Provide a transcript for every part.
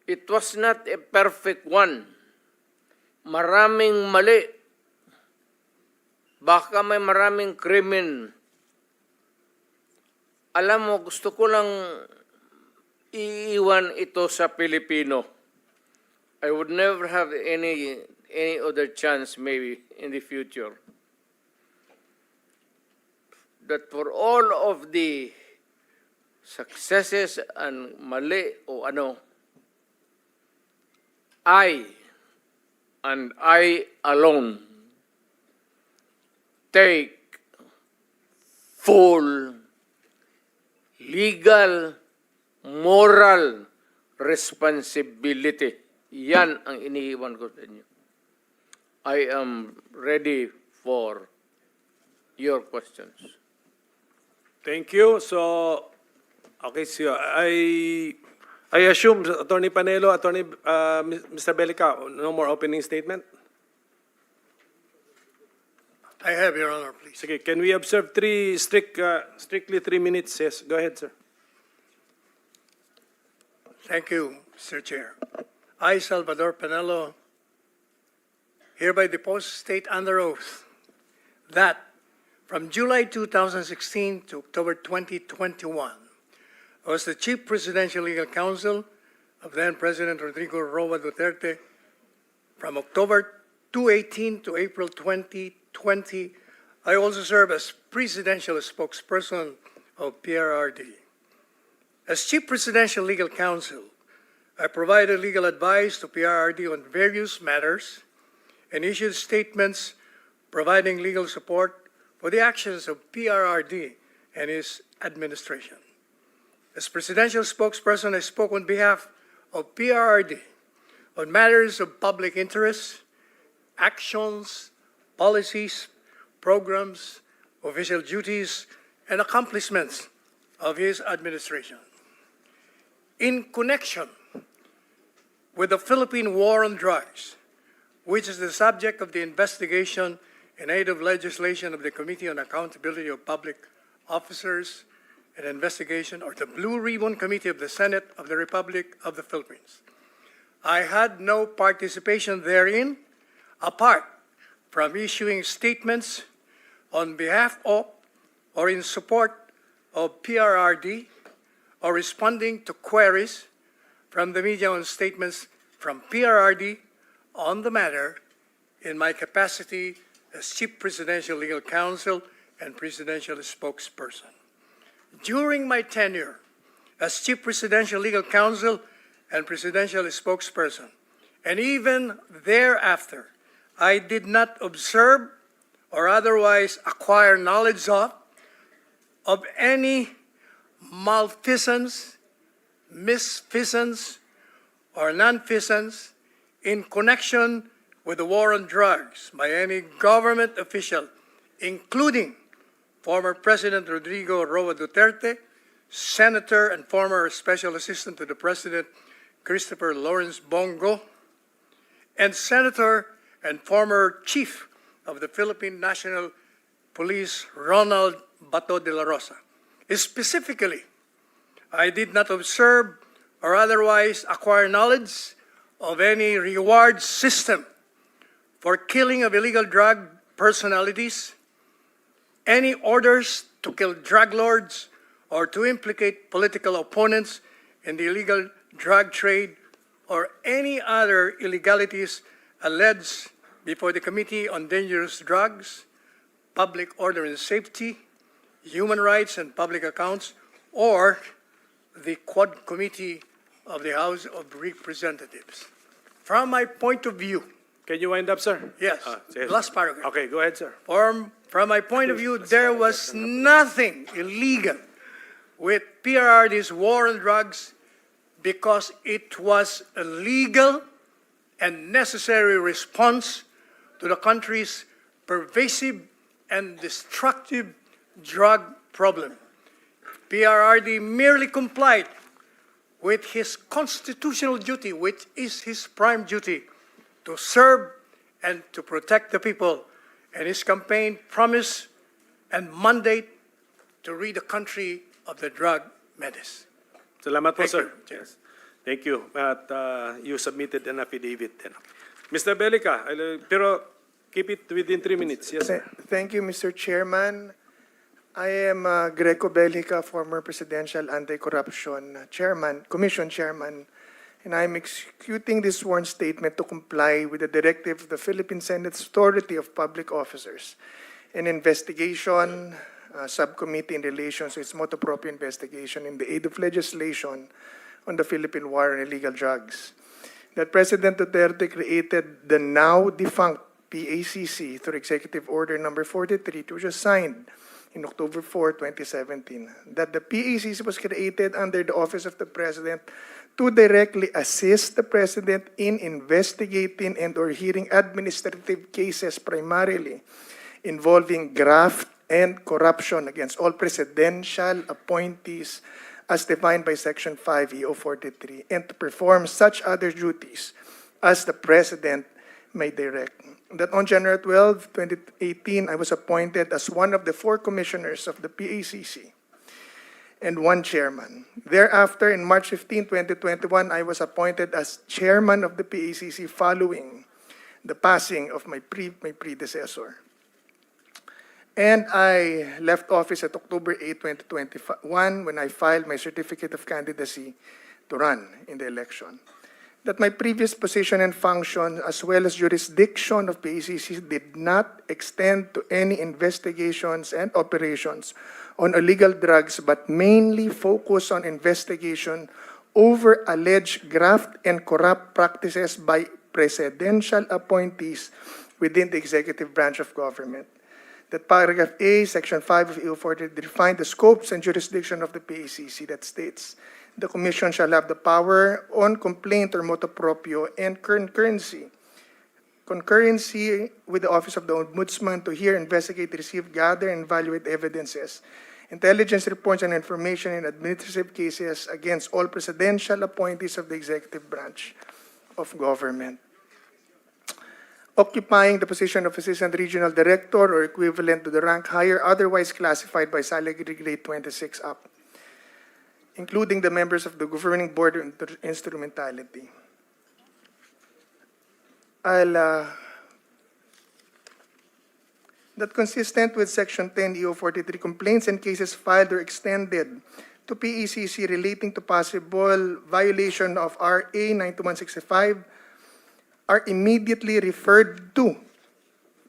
It was not a perfect one. Maraming mali. Baka may maraming krimen. Alam mo, gusto ko lang iiwan ito sa Pilipino. I would never have any other chance maybe in the future. That for all of the successes and mali o ano, I and I alone take full legal, moral responsibility. Yan ang iniiwan ko sa inyo. I am ready for your questions. Thank you. So, okay, so I assume, Attorney Panelo, Mr. Belgica, no more opening statement? I have, Your Honor, please. Okay, can we observe strictly 3 minutes? Yes, go ahead, sir. Thank you, Mr. Chair. I, Salvador Panelo, hereby depose state under oath that from July 2016 to October 2021, I was the Chief Presidential Legal Counsel of then President Rodrigo Duterte. From October 2018 to April 2020, I also served as Presidential Spokesperson of PRRD. As Chief Presidential Legal Counsel, I provided legal advice to PRRD on various matters and issued statements providing legal support for the actions of PRRD and his administration. As Presidential Spokesperson, I spoke on behalf of PRRD on matters of public interest, actions, policies, programs, official duties, and accomplishments of his administration. In connection with the Philippine War on Drugs, which is the subject of the investigation and aid of legislation of the Committee on Accountability of Public Officers and Investigation, or the Blue Ribbon Committee of the Senate of the Republic of the Philippines. I had no participation therein, apart from issuing statements on behalf of or in support of PRRD, or responding to queries from the media on statements from PRRD on the matter in my capacity as Chief Presidential Legal Counsel and Presidential Spokesperson. During my tenure as Chief Presidential Legal Counsel and Presidential Spokesperson, and even thereafter, I did not observe or otherwise acquire knowledge of any malfeasance, misfeasance, or nonfeasance in connection with the war on drugs by any government official, including former President Rodrigo Duterte, Senator and former Special Assistant to the President Christopher Lawrence Bongo, and Senator and former Chief of the Philippine National Police Ronald Bato de la Rosa. Specifically, I did not observe or otherwise acquire knowledge of any reward system for killing of illegal drug personalities, any orders to kill drug lords or to implicate political opponents in the illegal drug trade, or any other illegalities alleged before the Committee on Dangerous Drugs, Public Order and Safety, Human Rights and Public Accounts, or the Quad Committee of the House of Representatives. From my point of view, Can you wind up, sir? yes, last paragraph. Okay, go ahead, sir. From my point of view, there was nothing illegal with PRRD's war on drugs because it was a legal and necessary response to the country's pervasive and destructive drug problem. PRRD merely complied with his constitutional duty, which is his prime duty, to serve and to protect the people, and his campaign promise and mandate to rid the country of the drug menace. Salamat po, Thank sir. you. Yes. Thank you. At you submitted an affidavit then. Mr. Belgica, pero keep it within 3 minutes. Yes, sir. Thank you, Mr. Chairman. I am Greco Belgica, former Presidential Anti-Corruption Commission Chairman, and I am executing this sworn statement to comply with the directive of the Philippine Senate's Authority of Public Officers, an investigation subcommittee in relation to its motu proprio investigation in the aid of legislation on the Philippine war on illegal drugs. That President Duterte created the now defunct PACC through Executive Order Number 43, which was signed in October 4, 2017. That the PACC was created under the Office of the President to directly assist the President in investigating and or hearing administrative cases primarily involving graft and corruption against all presidential appointees as defined by Section 5 EO 43, and to perform such other duties as the President may direct. That on January 12, 2018, I was appointed as one of the 4 commissioners of the PACC and 1 chairman. Thereafter, in March 15, 2021, I was appointed as chairman of the PACC following the passing of my predecessor. And I left office at October 8, 2021, when I filed my certificate of candidacy to run in the election. That my previous position and function, as well as jurisdiction of PACC, did not extend to any investigations and operations on illegal drugs, but mainly focus on investigation over alleged graft and corrupt practices by presidential appointees within the executive branch of government. That paragraph A, section 5 of EO 40 define the scopes and jurisdiction of the PACC that states the Commission shall have the power on complaint or motu proprio and concurrency with the Office of the Ombudsman to hear, investigate, receive, gather, and evaluate evidences, intelligence reports, and information in administrative cases against all presidential appointees of the executive branch of government. Occupying the position of Assistant Regional Director or equivalent to the rank higher otherwise classified by salary grade 26 up, including the members of the Governing Board of Instrumentality. That consistent with Section 10 EO 43, complaints and cases filed or extended to PACC relating to possible violation of RA 92165 are immediately referred to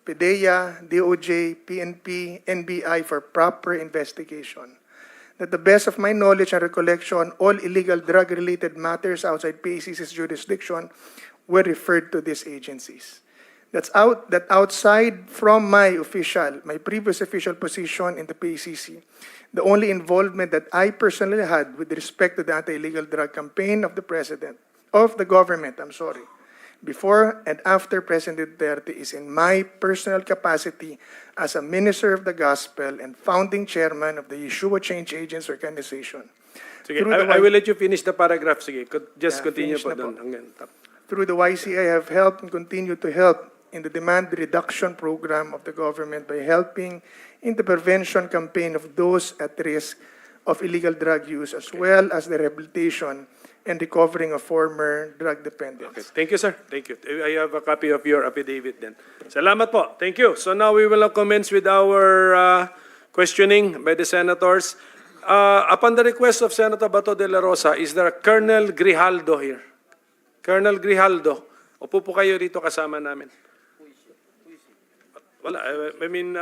PDEA, DOJ, PNP, NBI for proper investigation. That the best of my knowledge and recollection, all illegal drug-related matters outside PACC's jurisdiction were referred to these agencies. That outside from my previous official position in the PACC, the only involvement that I personally had with respect to the anti-illegal drug campaign of the government, before and after President Duterte is in my personal capacity as a minister of the gospel and founding chairman of the Yeshua Change Agents Organization. Sige, I will let you finish the paragraph. Sige, just continue finish po na po. doon. Hanggang top. Through the YC, I have helped and continue to help in the demand reduction program of the government by helping in the prevention campaign of those at risk of illegal drug use, as well as the rehabilitation and recovering of former drug dependents. Okay. Thank you, sir. Thank you. I have a copy of your affidavit then. Salamat po. Thank you. So now we will commence with our questioning by the senators. Upon the request of Senator Bato de la Rosa, is there Colonel Grijaldo here? Colonel Grijaldo, upo po kayo dito kasama namin. Wala. I mean,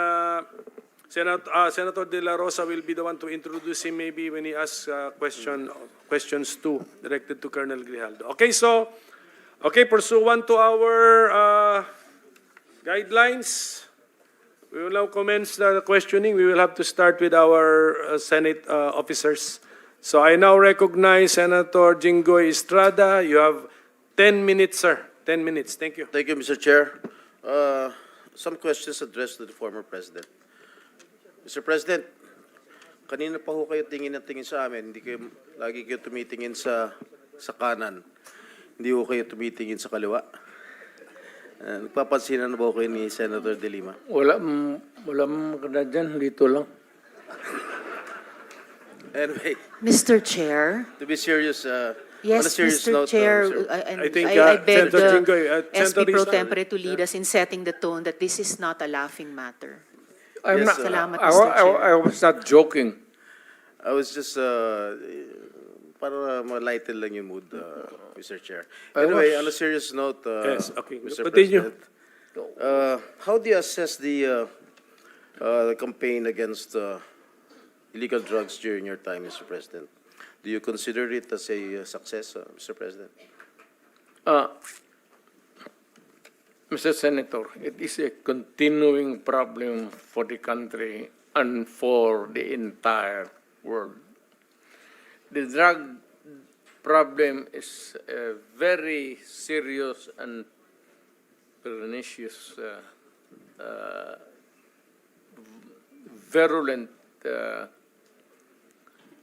Senator De La Rosa will be the one to introduce him maybe when he asks questions too, directed to Colonel Grijaldo. Okay, so, pursuant to our guidelines, we will now commence the questioning. We will have to start with our Senate officers. So I now recognize Senator Jinggoy Estrada. You have 10 minutes, sir. 10 minutes. Thank you. Thank you, Mr. Chair. Some questions addressed to the former President. Mr. President, kanina pa ho kayo tingin na tingin sa amin. Lagi kayo tumitingin sa kanan. Hindi ho kayo tumitingin sa kaliwa. Nagpapansinan na ba ho kayo ni Senator De Lima? Wala maganda dyan, dito lang. Anyway, Mr. Chair, to be serious, On a Yes, serious Mr. note, Chair, sir. and I think, I beg Senator the Jinggoy, Senator SP Pro Rizal, Tempore to lead us in setting the tone that this is not a laughing matter. I'm Yes, not, Salamat, I, Mr. I, Chair. I was not joking. I was just, para ma-lighten lang yung mood, Mr. Chair. I Anyway, was- on a serious note, Yes, okay. Mr. Continue. President, how do you assess the campaign against illegal drugs during your time, Mr. President? Do you consider it as a success, Mr. President? Mr. Senator, it is a continuing problem for the country and for the entire world. The drug problem is a very serious and pernicious, virulent